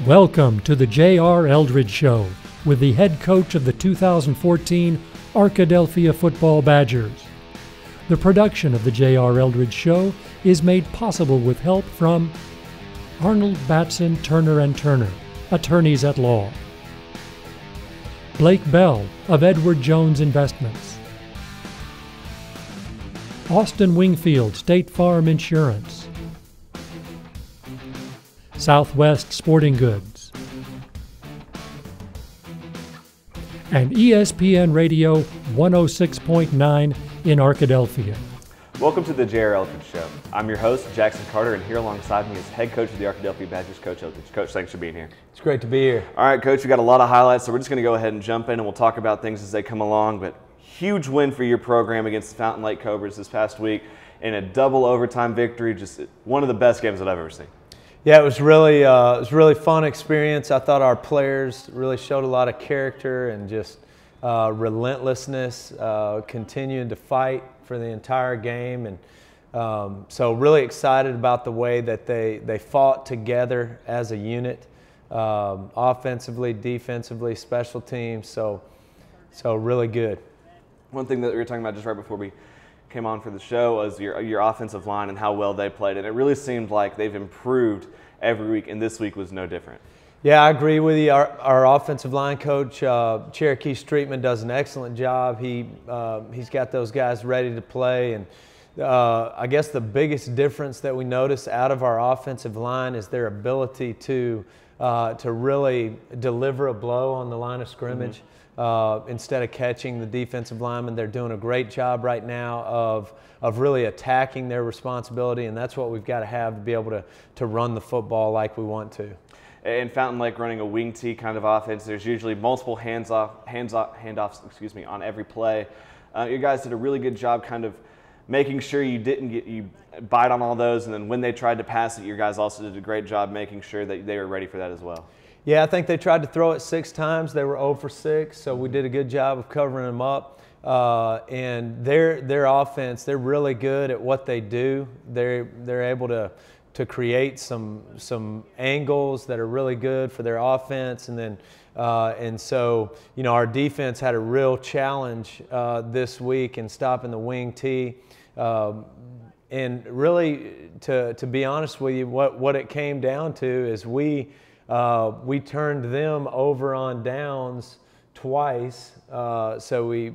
Welcome to the J.R. Eldridge Show with the head coach of the 2014 Arkadelphia Football Badgers. The production of the J.R. Eldridge Show is made possible with help from Arnold Batson Turner & Turner, attorneys at law; Blake Bell of Edward Jones Investments; Austin Wingfield State Farm Insurance; Southwest Sporting Goods; and ESPN Radio 106.9 in Arkadelphia. Welcome to the J.R. Eldridge Show. I'm your host, Jackson Carter, and here alongside me is head coach of the Arkadelphia Badgers, Coach Eldridge. Coach, thanks for being here. It's great to be here. All right, Coach, we got a lot of highlights, so we're just going to go ahead and jump in, and we'll talk about things as they come along. But huge win for your program against the Fountain Lake Cobras this past week in a double overtime victory. Just one of the best games that I've ever seen. Yeah, it was really fun experience. I thought our players really showed a lot of character and just relentlessness, continuing to fight for the entire game, and so really excited about the way that they fought together as a unit, offensively, defensively, special teams. So really good. One thing that we were talking about just right before we came on for the show was your offensive line and how well they played, and it really seemed like they've improved every week, and this week was no different. Yeah, I agree with you. Our offensive line coach, Cherokee Streetman, does an excellent job. He's got those guys ready to play, and I guess the biggest difference that we notice out of our offensive line is their ability to really deliver a blow on the line of scrimmage. Instead of catching the defensive linemen. They're doing a great job right now of really attacking their responsibility, and that's what we've got to have to be able to run the football like we want to. In Fountain Lake, running a wing T kind of offense, there's usually multiple handoffs on every play. You guys did a really good job kind of making sure you bite on all those, and then when they tried to pass it, your guys also did a great job making sure that they were ready for that as well. Yeah, I think they tried to throw it 6 times. They were 0 for 6, so we did a good job of covering them up. And their offense, they're really good at what they do. They're able to create some angles that are really good for their offense, and then and so our defense had a real challenge this week in stopping the wing T. And really, to be honest with you, what it came down to is we turned them over on downs twice, so we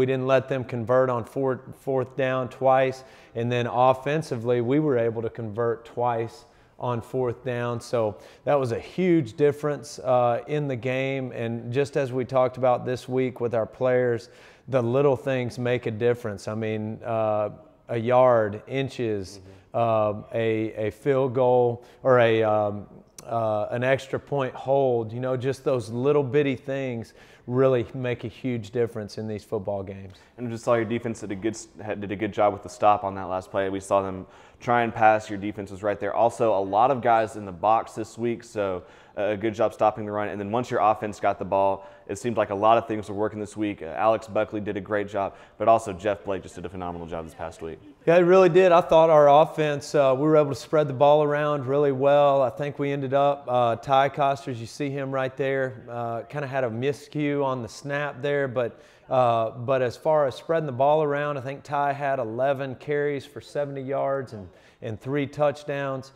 didn't let them convert on fourth down twice, and then offensively we were able to convert twice on 4th down. So that was a huge difference in the game, and just as we talked about this week with our players, the little things make a difference. I mean, a yard, inches, a field goal, or an extra point hold, just those little bitty things really make a huge difference in these football games. And we just saw your defense did a good job with the stop on that last play. We saw them try and pass. Your defense was right there. Also, a lot of guys in the box this week, so a good job stopping the run. And then once your offense got the ball, it seemed like a lot of things were working this week. Alex Buckley did a great job, but also Jeff Blake just did a phenomenal job this past week. Yeah, it really did. I thought our offense, we were able to spread the ball around really well. I think we ended up, Ty Costers, you see him right there, kind of had a miscue on the snap there, but as far as spreading the ball around, I think Ty had 11 carries for 70 yards and 3 touchdowns.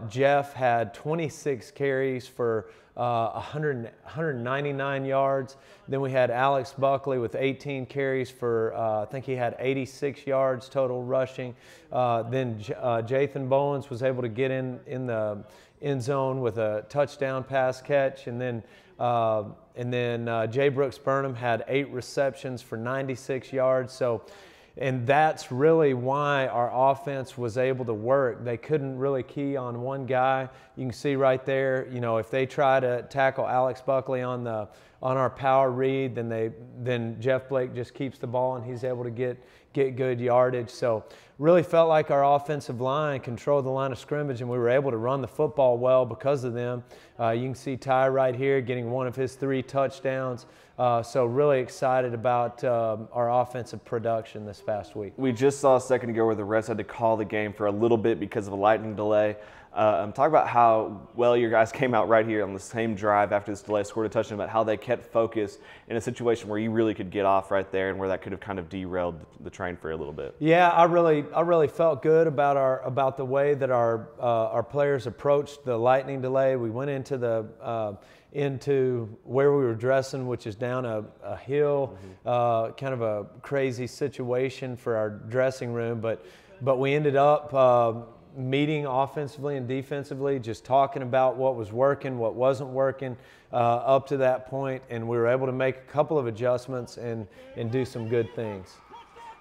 Jeff had 26 carries for 199 yards. Then we had Alex Buckley with 18 carries for, I think he had 86 yards total rushing. Then Jathan Bowens was able to get in the end zone with a touchdown pass catch. And then Jay Brooks Burnham had 8 receptions for 96 yards. And that's really why our offense was able to work. They couldn't really key on one guy. You can see right there, if they try to tackle Alex Buckley on our power read, then Jeff Blake just keeps the ball and he's able to get good yardage. So really felt like our offensive line controlled the line of scrimmage, and we were able to run the football well because of them. You can see Ty right here getting one of his 3 touchdowns. So really excited about our offensive production this past week. We just saw a second ago where the refs had to call the game for a little bit because of a lightning delay. Talk about how well your guys came out right here on the same drive after this delay, scored a touchdown, about how they kept focus in a situation where you really could get off right there and where that could have kind of derailed the train for a little bit. Yeah, I really felt good about the way that our players approached the lightning delay. We went into where we were dressing, which is down a hill, kind of a crazy situation for our dressing room, but we ended up meeting offensively and defensively, just talking about what was working, what wasn't working up to that point, and we were able to make a couple of adjustments and do some good things.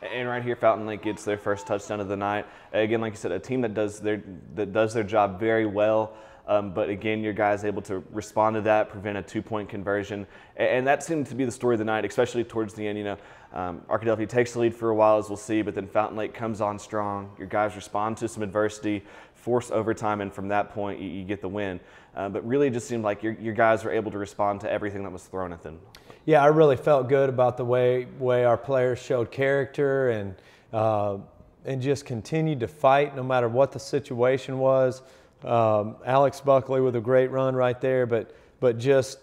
And right here, Fountain Lake gets their first touchdown of the night. Again, like you said, a team that does their job very well. But again, your guys able to respond to that, prevent a 2-point conversion, and that seemed to be the story of the night, especially towards the end. You know, Arkadelphia takes the lead for a while, as we'll see, but then Fountain Lake comes on strong. Your guys respond to some adversity, force overtime, and from that point, you get the win. But really, it just seemed like your guys were able to respond to everything that was thrown at them. Yeah, I really felt good about the way our players showed character and just continued to fight no matter what the situation was. Alex Buckley with a great run right there, but just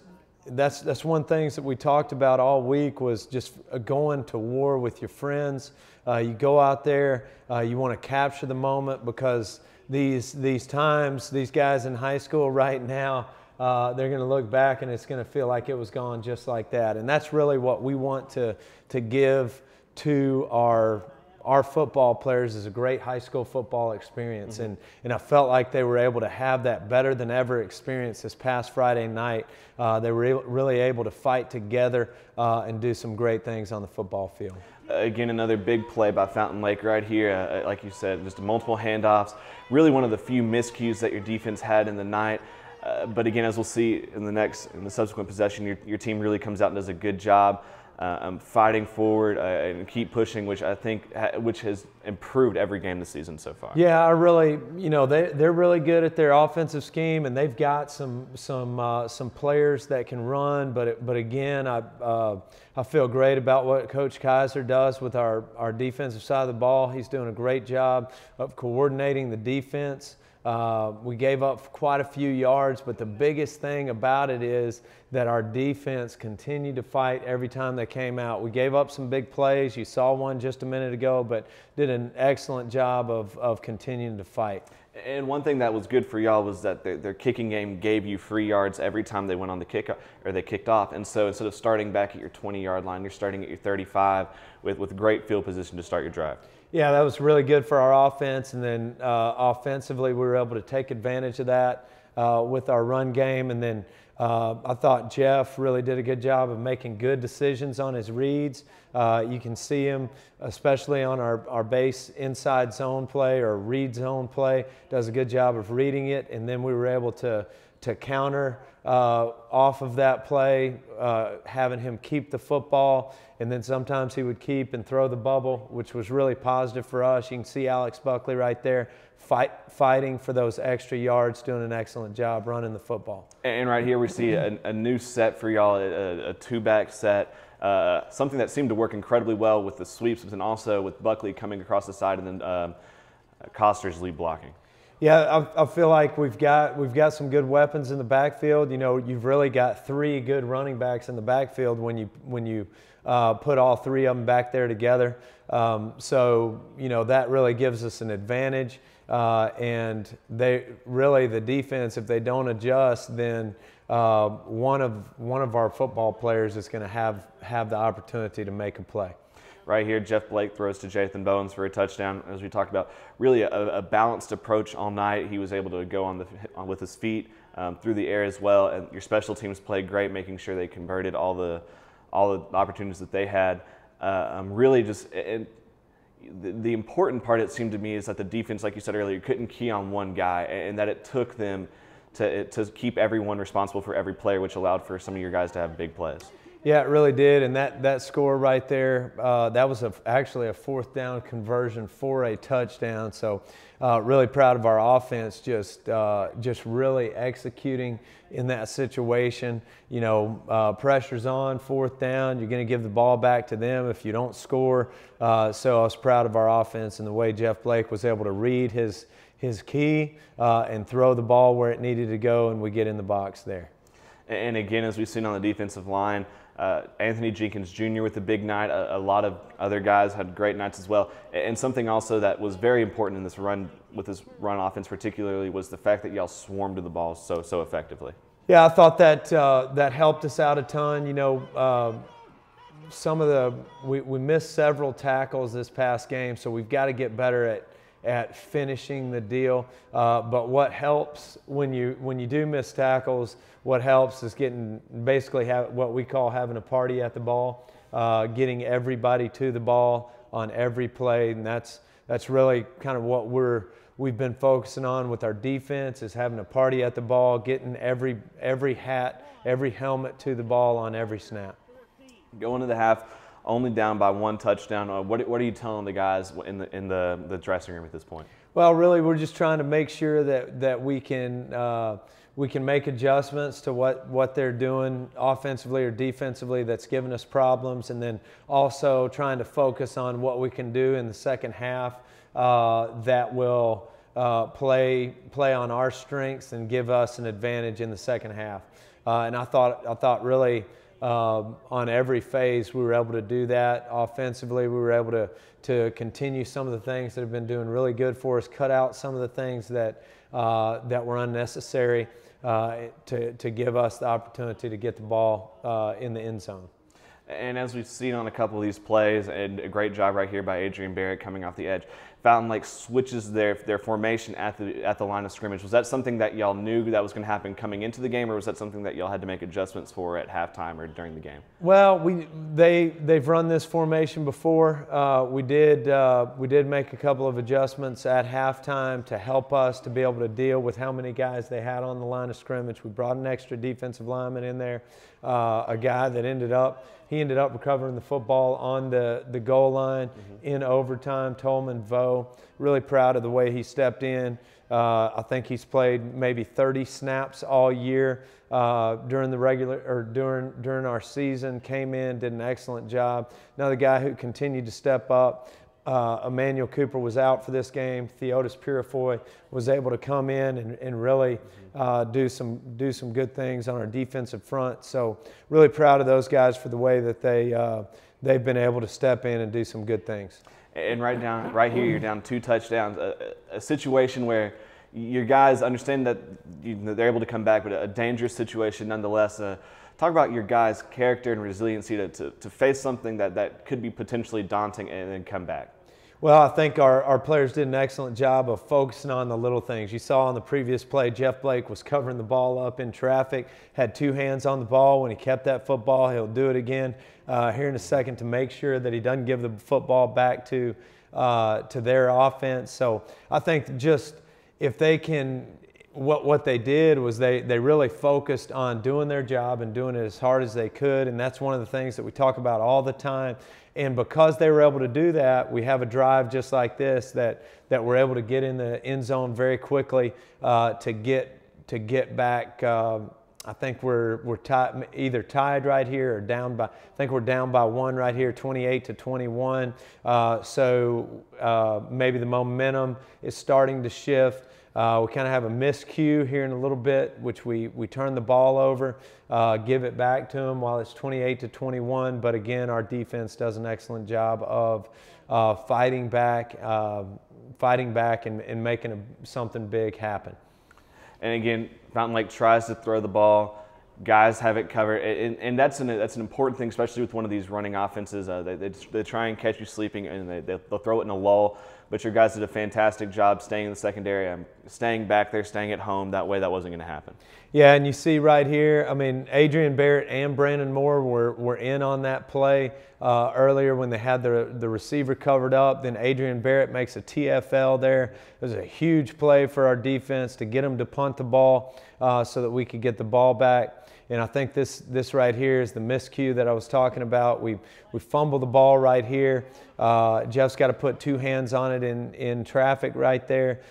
that's one thing that we talked about all week, was just going to war with your friends. You go out there, you want to capture the moment, because these times, these guys in high school right now, they're going to look back and it's going to feel like it was gone just like that. And that's really what we want to give to our football players, is a great high school football experience. And I felt like they were able to have that better than ever experience this past Friday night. They were really able to fight together and do some great things on the football field. Again, another big play by Fountain Lake right here. Like you said, just multiple handoffs. Really one of the few miscues that your defense had in the night. But again, as we'll see in the subsequent possession, your team really comes out and does a good job. Fighting forward and keep pushing, which I think which has improved every game this season so far. Yeah, I really, they're really good at their offensive scheme, and they've got some players that can run. But again, I feel great about what Coach Kaiser does with our defensive side of the ball. He's doing a great job of coordinating the defense. We gave up quite a few yards, but the biggest thing about it is that our defense continued to fight every time they came out. We gave up some big plays. You saw one just a minute ago, but did an excellent job of continuing to fight. And one thing that was good for y'all was that their kicking game gave you free yards every time they went on the kick, or they kicked off. And so instead of starting back at your 20-yard line, you're starting at your 35 with great field position to start your drive. Yeah, that was really good for our offense. And then offensively, we were able to take advantage of that with our run game. And then I thought Jeff really did a good job of making good decisions on his reads. You can see him, especially on our base inside zone play or read zone play, does a good job of reading it. And then we were able to counter off of that play, having him keep the football, and then sometimes he would keep and throw the bubble, which was really positive for us. You can see Alex Buckley right there fighting for those extra yards, doing an excellent job running the football. And right here we see a new set for y'all, a two-back set, something that seemed to work incredibly well with the sweeps, and also with Buckley coming across the side and then Coster's lead blocking. Yeah, I feel like we've got some good weapons in the backfield. You've really got three good running backs in the backfield when you put all three of them back there together. So that really gives us an advantage. And the defense, if they don't adjust, then one of our football players is going to have the opportunity to make a play. Right here, Jeff Blake throws to Jathan Bowens for a touchdown. As we talked about, really a balanced approach all night. He was able to go with his feet through the air as well. And your special teams played great, making sure they converted all the opportunities that they had. Really, just the important part, it seemed to me, is that the defense, like you said earlier, couldn't key on one guy, and that it took them to keep everyone responsible for every player, which allowed for some of your guys to have big plays. Yeah, it really did, and that score right there, that was actually a 4th down conversion for a touchdown. So really proud of our offense, just really executing in that situation. You know, pressure's on, 4th down, you're going to give the ball back to them if you don't score. So I was proud of our offense and the way Jeff Blake was able to read his key and throw the ball where it needed to go, and we get in the box there. And again, as we've seen on the defensive line, Anthony Jenkins Jr. with a big night. A lot of other guys had great nights as well. And something also that was very important in this run, with this run offense particularly, was the fact that y'all swarmed to the ball so effectively. Yeah, I thought that that helped us out a ton. You know, we missed several tackles this past game, so we've got to get better at finishing the deal. But what helps when you do miss tackles, what helps is basically what we call having a party at the ball, getting everybody to the ball on every play, and that's really kind of what we've been focusing on with our defense, is having a party at the ball, getting every hat, every helmet to the ball on every snap. Going to the half, only down by 1 touchdown. What are you telling the guys in the dressing room at this point? Well, really, we're just trying to make sure that we can make adjustments to what they're doing offensively or defensively that's given us problems, and then also trying to focus on what we can do in the second half that will play on our strengths and give us an advantage in the second half. And I thought really on every phase we were able to do that. Offensively, we were able to continue some of the things that have been doing really good for us, cut out some of the things that were unnecessary to give us the opportunity to get the ball in the end zone. And as we've seen on a couple of these plays, and a great job right here by Adrian Barrett coming off the edge, Fountain Lake switches their formation at the line of scrimmage. Was that something that y'all knew that was going to happen coming into the game, or was that something that y'all had to make adjustments for at halftime or during the game? Well, they've run this formation before. We did make a couple of adjustments at halftime to help us to be able to deal with how many guys they had on the line of scrimmage. We brought an extra defensive lineman in there, a guy that ended up recovering the football on the goal line in overtime, Tolman Vo. Really proud of the way he stepped in. I think he's played maybe 30 snaps all year during our season. Came in, did an excellent job. Another guy who continued to step up. Emmanuel Cooper was out for this game. Theodis Purifoy was able to come in and really do some good things on our defensive front. So really proud of those guys for the way that they've been able to step in and do some good things. And right here, you're down 2 touchdowns. A situation where your guys understand that they're able to come back, but a dangerous situation nonetheless. Talk about your guys' character and resiliency to face something that could be potentially daunting and then come back. Well, I think our players did an excellent job of focusing on the little things. You saw on the previous play, Jeff Blake was covering the ball up in traffic, had 2 hands on the ball. When he kept that football, he'll do it again here in a second to make sure that he doesn't give the football back to their offense. So I think just if they can, what they did was they really focused on doing their job and doing it as hard as they could, and that's one of the things that we talk about all the time. And because they were able to do that, we have a drive just like this that we're able to get in the end zone very quickly to get back. I think we're either tied right here or down by. I think we're down by 1 right here, 28-21. So maybe the momentum is starting to shift. We kind of have a miscue here in a little bit, which we turn the ball over, give it back to them while it's 28-21. But again, our defense does an excellent job of fighting back and making something big happen. And again, Fountain Lake tries to throw the ball. Guys have it covered, and that's an important thing, especially with one of these running offenses. They try and catch you sleeping, and they'll throw it in a lull. But your guys did a fantastic job staying in the secondary, staying back there, staying at home. That way that wasn't going to happen. Yeah, and you see right here, I mean, Adrian Barrett and Brandon Moore were in on that play earlier when they had the receiver covered up. Then Adrian Barrett makes a TFL there. It was a huge play for our defense to get them to punt the ball so that we could get the ball back. And I think this right here is the miscue that I was talking about. We fumble the ball right here. Jeff's got to put two hands on it in traffic right there.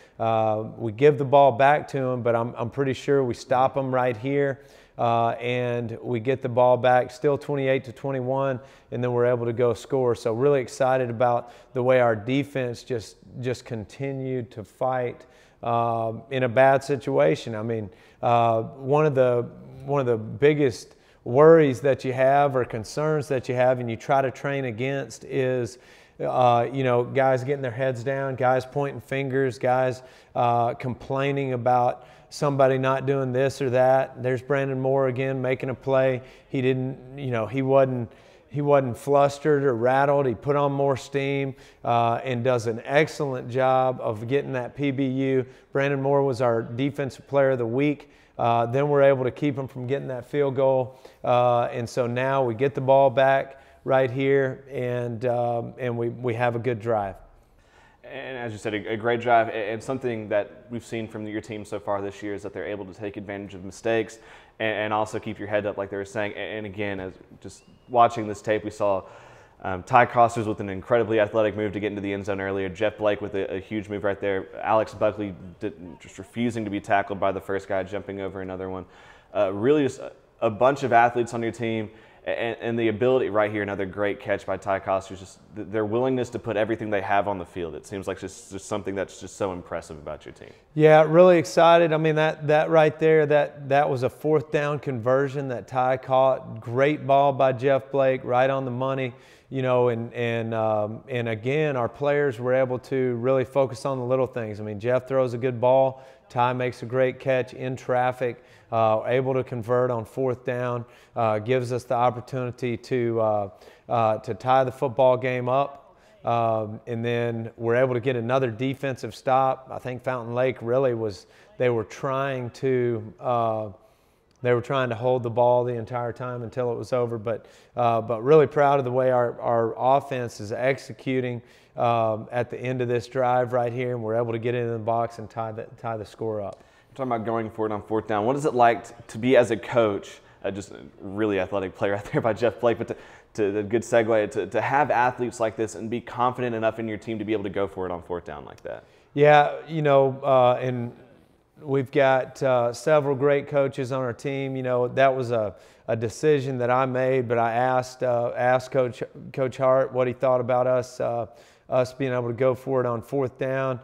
We give the ball back to him, but I'm pretty sure we stop him right here. And we get the ball back, still 28-21, and then we're able to go score. So really excited about the way our defense just continued to fight in a bad situation. I mean, one of the biggest worries that you have or concerns that you have and you try to train against is guys getting their heads down, guys pointing fingers, guys complaining about somebody not doing this or that. There's Brandon Moore again making a play. He didn't, he wasn't flustered or rattled. He put on more steam and does an excellent job of getting that PBU. Brandon Moore was our Defensive Player of the Week. Then we're able to keep him from getting that field goal. And so now we get the ball back right here, and we have a good drive. And as you said, a great drive, and something that we've seen from your team so far this year is that they're able to take advantage of mistakes and also keep your head up, like they were saying. And again, as just watching this tape, we saw Ty Costers with an incredibly athletic move to get into the end zone earlier. Jeff Blake with a huge move right there. Alex Buckley just refusing to be tackled by the first guy, jumping over another one. Really just a bunch of athletes on your team. And the ability right here, another great catch by Ty Costers, just their willingness to put everything they have on the field. It seems like just something that's just so impressive about your team. Yeah, really excited. I mean, that right there, that was a 4th down conversion that Ty caught. Great ball by Jeff Blake, right on the money. And again, our players were able to really focus on the little things. I mean, Jeff throws a good ball. Ty makes a great catch in traffic, able to convert on 4th down, gives us the opportunity to tie the football game up. And then we're able to get another defensive stop. I think Fountain Lake really they were trying to hold the ball the entire time until it was over. But really proud of the way our offense is executing at the end of this drive right here, and we're able to get into the box and tie the score up. Talking about going for it on 4th down, what is it like to be as a coach, just a really athletic play right there by Jeff Blake, but to the good segue, to have athletes like this and be confident enough in your team to be able to go for it on 4th down like that? Yeah, and we've got several great coaches on our team. That was a decision that I made, but I asked Coach Hart what he thought about us being able to go for it on 4th down,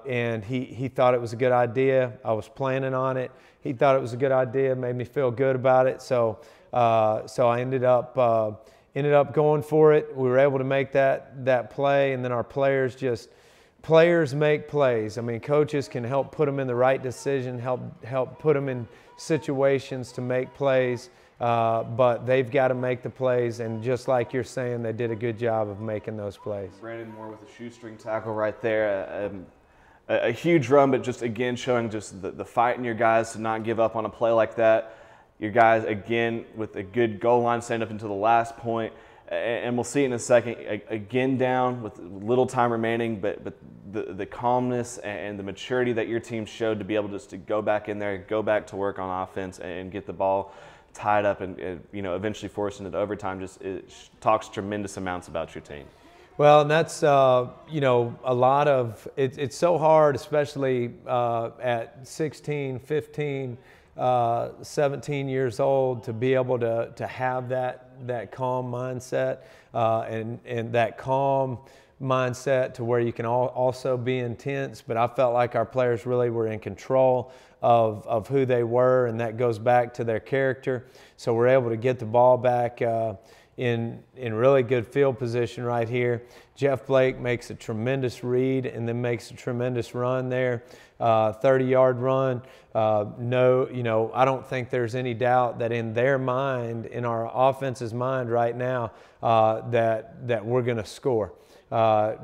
and he thought it was a good idea. I was planning on it. He thought it was a good idea, made me feel good about it. So I ended up going for it. We were able to make that play, and then our players make plays. I mean, coaches can help put them in the right decision, help put them in situations to make plays. But they've got to make the plays, and just like you're saying, they did a good job of making those plays. Brandon Moore with a shoestring tackle right there. A huge run, but just again showing just the fight in your guys to not give up on a play like that. Your guys, again, with a good goal line stand up into the last point. And we'll see it in a second, again down with little time remaining, but the calmness and the maturity that your team showed to be able just to go back in there, go back to work on offense and get the ball tied up and eventually forcing it to overtime, it talks tremendous amounts about your team. Well, and that's, a lot of, it's so hard, especially at 16, 15, 17 years old, to be able to have that calm mindset and that calm mindset to where you can also be intense. But I felt like our players really were in control of who they were, and that goes back to their character. So we're able to get the ball back in really good field position right here. Jeff Blake makes a tremendous read and then makes a tremendous run there, 30-yard run. I don't think there's any doubt that in their mind, in our offense's mind right now, that we're going to score.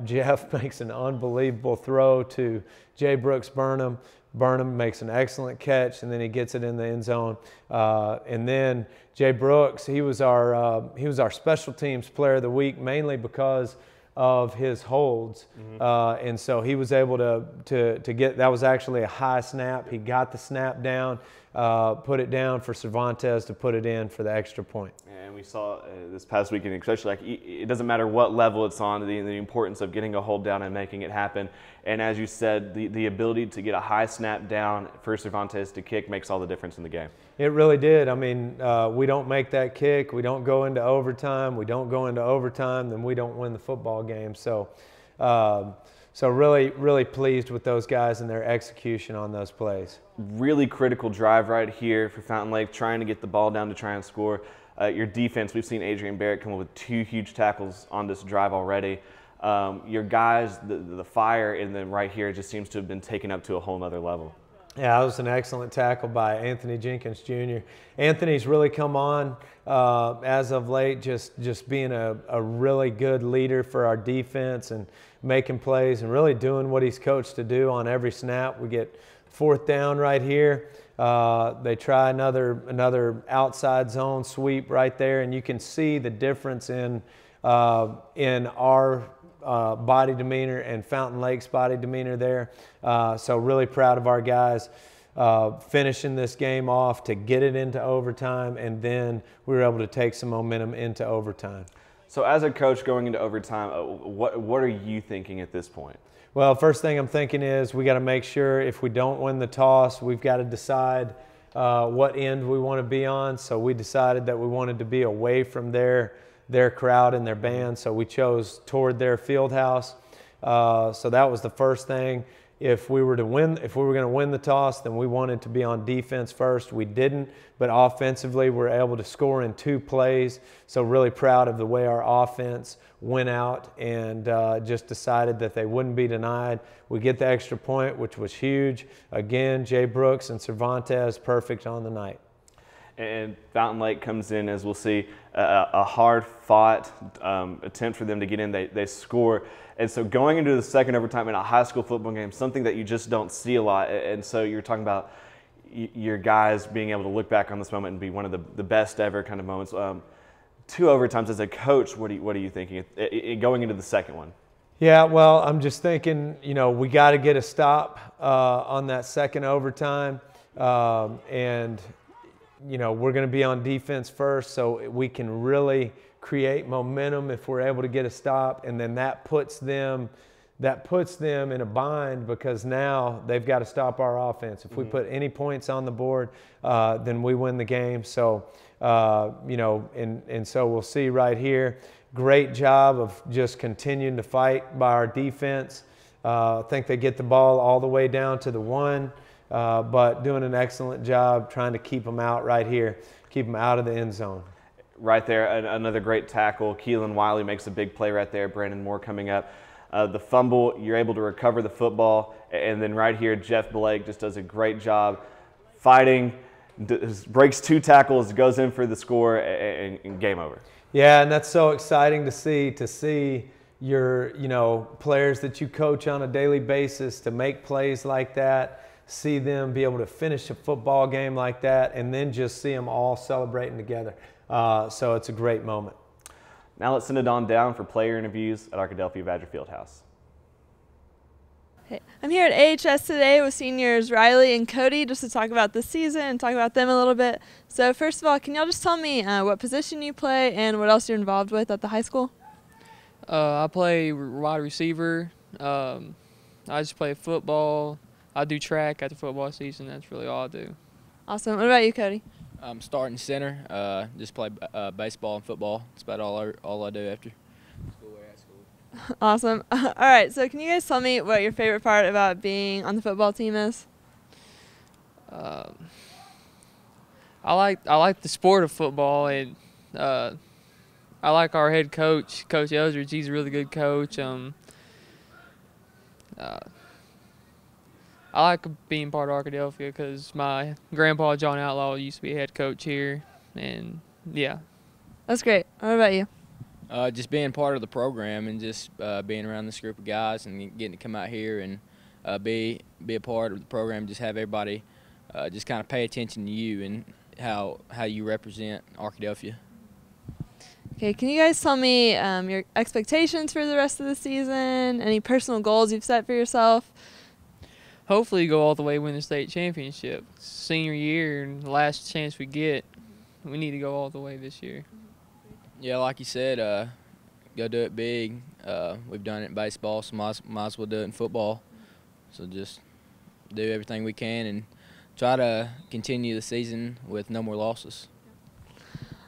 Jeff makes an unbelievable throw to Jay Brooks Burnham. Burnham makes an excellent catch, and then he gets it in the end zone. And then Jay Brooks, he was our special teams player of the week, mainly because of his holds. Mm-hmm. And so he was able to get, that was actually a high snap. He got the snap down, put it down for Cervantes to put it in for the extra point. And we saw this past weekend, especially, like, it doesn't matter what level it's on, the importance of getting a hold down and making it happen. And as you said, the ability to get a high snap down for Cervantes to kick makes all the difference in the game. It really did. I mean, we don't make that kick, we don't go into overtime, then we don't win the football game. So, so really pleased with those guys and their execution on those plays. Really critical drive right here for Fountain Lake, trying to get the ball down to try and score. Your defense, we've seen Adrian Barrett come up with 2 huge tackles on this drive already. Your guys, the fire, and then right here just seems to have been taken up to a whole nother level. Yeah, that was an excellent tackle by Anthony Jenkins Jr. Anthony's really come on as of late, just being a really good leader for our defense and making plays and really doing what he's coached to do on every snap. We get 4th down right here. They try another outside zone sweep right there, and you can see the difference in our body demeanor and Fountain Lake's body demeanor there. So really proud of our guys finishing this game off to get it into overtime, and then we were able to take some momentum into overtime. So as a coach going into overtime, what are you thinking at this point? Well, first thing I'm thinking is we got to make sure if we don't win the toss, we've got to decide what end we want to be on. So we decided that we wanted to be away from their crowd and their band, so we chose toward their field house. So that was the first thing. If we were going to win the toss, then we wanted to be on defense first. We didn't, but offensively we're able to score in 2 plays. So really proud of the way our offense went out and just decided that they wouldn't be denied. We get the extra point, which was huge. Again, Jay Brooks and Cervantes perfect on the night. And Fountain Lake comes in, as we'll see, a hard-fought attempt for them to get in. They score. And so going into the second overtime in a high school football game, something that you just don't see a lot. And so you're talking about your guys being able to look back on this moment and be one of the best ever kind of moments. 2 overtimes as a coach, what are you thinking going into the second one? Yeah, well, I'm just thinking, we got to get a stop on that second overtime. And we're going to be on defense first, so we can really create momentum if we're able to get a stop, and then that puts them in a bind because now they've got to stop our offense. If we put any points on the board, then we win the game. So, and so we'll see right here. Great job of just continuing to fight by our defense. I think they get the ball all the way down to the 1. But doing an excellent job trying to keep them out right here, keep them out of the end zone. Right there, another great tackle. Keelan Wiley makes a big play right there. Brandon Moore coming up. The fumble, you're able to recover the football. And then right here, Jeff Blake just does a great job fighting, breaks 2 tackles, goes in for the score, and game over. Yeah, and that's so exciting to see your players that you coach on a daily basis to make plays like that. See them be able to finish a football game like that, and then just see them all celebrating together. So it's a great moment. Now let's send it on down for player interviews at Arkadelphia Badger Fieldhouse. Hey, I'm here at AHS today with seniors Riley and Cody just to talk about the season and talk about them a little bit. So first of all, can y'all just tell me what position you play and what else you're involved with at the high school? I play wide receiver. I just play football. I do track at the football season. That's really all I do. Awesome. What about you, Cody? I'm starting center. Just play baseball and football. That's about all I do after school or at school. Awesome. All right. So can you guys tell me what your favorite part about being on the football team is? I like the sport of football, and I like our head coach, Coach Eldridge. He's a really good coach. I like being part of Arkadelphia because my grandpa, John Outlaw, used to be a head coach here, and yeah. That's great. What about you? Just being part of the program and just being around this group of guys and getting to come out here and be a part of the program, just have everybody just kind of pay attention to you and how you represent Arkadelphia. Okay, can you guys tell me your expectations for the rest of the season? Any personal goals you've set for yourself? hopefully go all the way, win the state championship. Senior year and the last chance we get, we need to go all the way this year. Yeah, like you said, go do it big. We've done it in baseball, so might as well do it in football. So just do everything we can and try to continue the season with no more losses.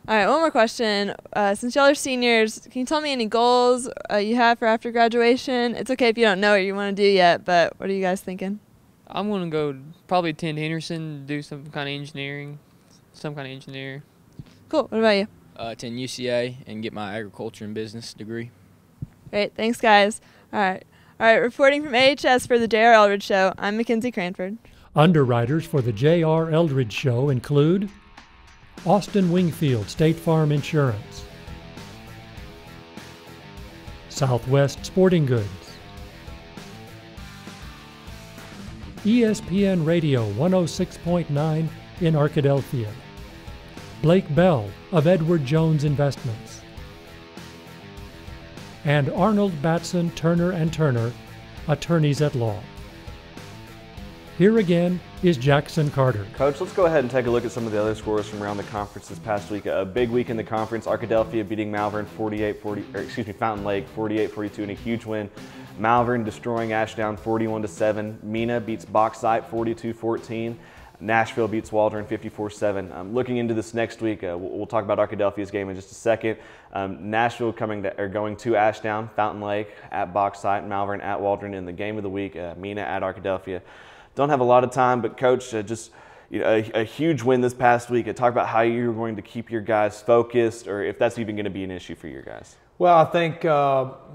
All right, one more question. Since y'all are seniors, can you tell me any goals you have for after graduation? It's okay if you don't know what you want to do yet, but what are you guys thinking? I'm going to go probably attend Henderson, do some kind of engineering, Cool. What about you? Attend UCA and get my agriculture and business degree. Great. Thanks, guys. All right. Reporting from AHS for the J.R. Eldridge Show, I'm Mackenzie Cranford. Underwriters for the J.R. Eldridge Show include Austin Wingfield State Farm Insurance, Southwest Sporting Goods, ESPN Radio 106.9 in Arkadelphia, Blake Bell of Edward Jones Investments, and Arnold Batson Turner & Turner, attorneys at law. Here again is Jackson Carter. Coach, let's go ahead and take a look at some of the other scores from around the conference this past week. A big week in the conference. Arkadelphia beating Malvern Fountain Lake 48-42 in a huge win. Malvern destroying Ashdown 41-7. Mina beats Bauxite 42-14. Nashville beats Waldron 54-7. Looking into this next week, we'll talk about Arkadelphia's game in just a second. Nashville going to Ashdown, Fountain Lake at Bauxite, Malvern at Waldron in the game of the week. Mina at Arkadelphia. Don't have a lot of time, but Coach, just a huge win this past week. Talk about how you're going to keep your guys focused, or if that's even going to be an issue for your guys. Well, I think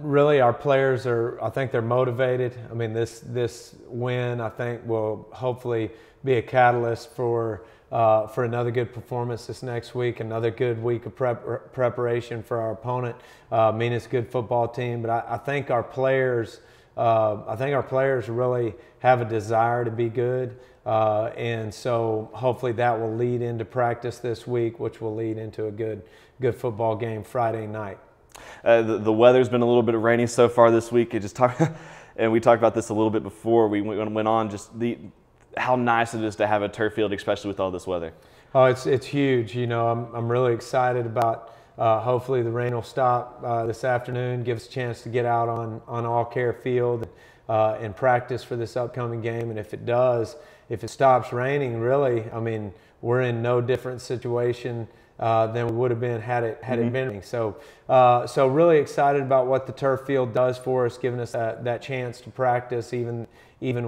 really our players I think they're motivated. I mean, this win, I think, will hopefully be a catalyst for another good performance this next week, another good week of preparation for our opponent. Mina's a good football team, but I think our players really have a desire to be good, and so hopefully that will lead into practice this week, which will lead into a good football game Friday night. The weather's been a little bit rainy so far this week. And we talked about this a little bit before we went on. Just how nice it is to have a turf field, especially with all this weather. Oh, it's huge. You know, I'm really excited about. Hopefully the rain will stop this afternoon, give us a chance to get out on All Care Field and practice for this upcoming game. And if it stops raining, really, I mean, we're in no different situation than we would have been had it been raining. So really excited about what the turf field does for us, giving us that chance to practice even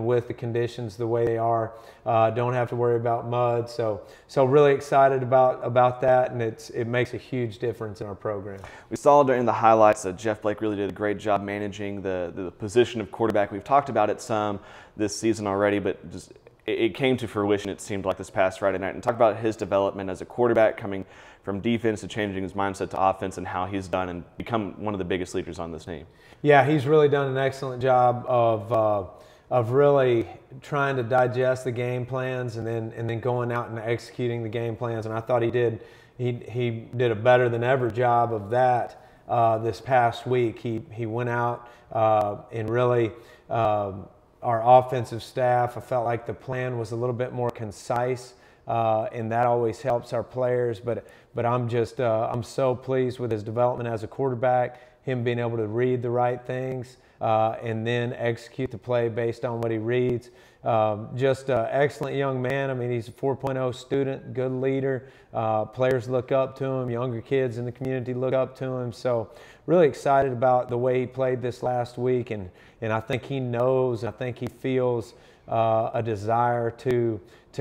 with the conditions the way they are. Don't have to worry about mud. So really excited about that, and it makes a huge difference in our program. We saw during the highlights that Jeff Blake really did a great job managing the position of quarterback. We've talked about it some this season already, but just it came to fruition, it seemed like, this past Friday night. And talk about his development as a quarterback, coming from defense to changing his mindset to offense, and how he's done and become one of the biggest leaders on this team. Yeah, he's really done an excellent job of really trying to digest the game plans and then going out and executing the game plans. And I thought he did a better than ever job of that this past week. He went out and really our offensive staff, I felt like the plan was a little bit more concise, and that always helps our players. But I'm so pleased with his development as a quarterback, him being able to read the right things and then execute the play based on what he reads. Just an excellent young man. I mean, he's a 4.0 student, good leader. Players look up to him. Younger kids in the community look up to him. So really excited about the way he played this last week. And I think he knows, I think he feels a desire to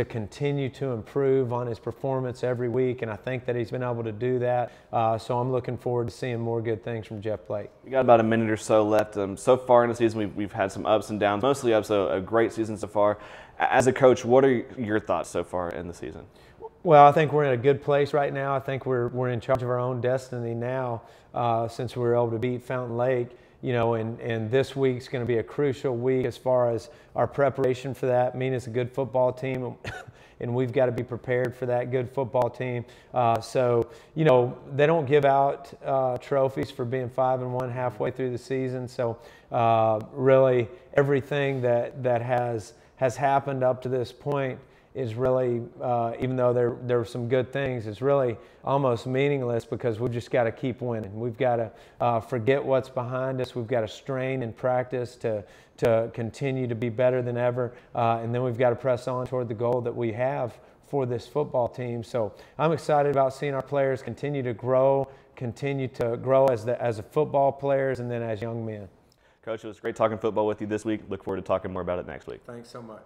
continue to improve on his performance every week, and I think that he's been able to do that. So I'm looking forward to seeing more good things from Jeff Blake. We got about a minute or so left. So far in the season, we've had some ups and downs, mostly ups, so a great season so far. As a coach, what are your thoughts so far in the season? Well, I think we're in a good place right now. I think we're in charge of our own destiny now since we were able to beat Fountain Lake. You know, and this week's going to be a crucial week as far as our preparation for that. Mina's a good football team, and we've got to be prepared for that good football team. So, you know, they don't give out trophies for being 5-1 halfway through the season. So, really, everything that has has happened up to this point is really, even though there were some good things, is really almost meaningless because we've just got to keep winning. We've got to forget what's behind us. We've got to strain and practice to continue to be better than ever, and then we've got to press on toward the goal that we have for this football team. So I'm excited about seeing our players continue to grow as a football players and then as young men. Coach, it was great talking football with you this week. Look forward to talking more about it next week. Thanks so much.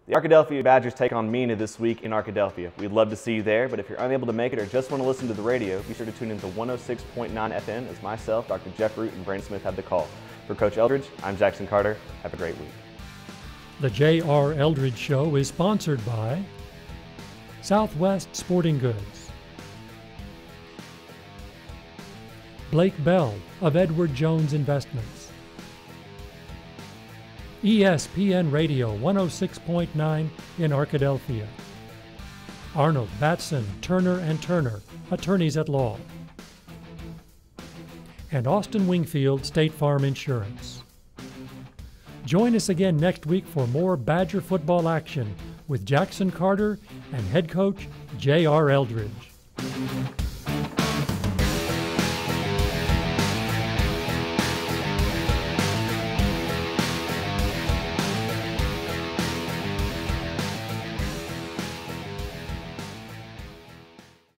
The Arkadelphia Badgers take on Mena this week in Arkadelphia. We'd love to see you there, but if you're unable to make it or just want to listen to the radio, be sure to tune in to 106.9 FM as myself, Dr. Jeff Root, and Brandon Smith have the call. For Coach Eldridge, I'm Jackson Carter. Have a great week. The J.R. Eldridge Show is sponsored by Southwest Sporting Goods, Blake Bell of Edward Jones Investments, ESPN Radio 106.9 in Arkadelphia, Arnold, Batson, Turner & Turner, attorneys at law, and Austin Wingfield State Farm Insurance. Join us again next week for more Badger football action with Jackson Carter and head coach J.R. Eldridge.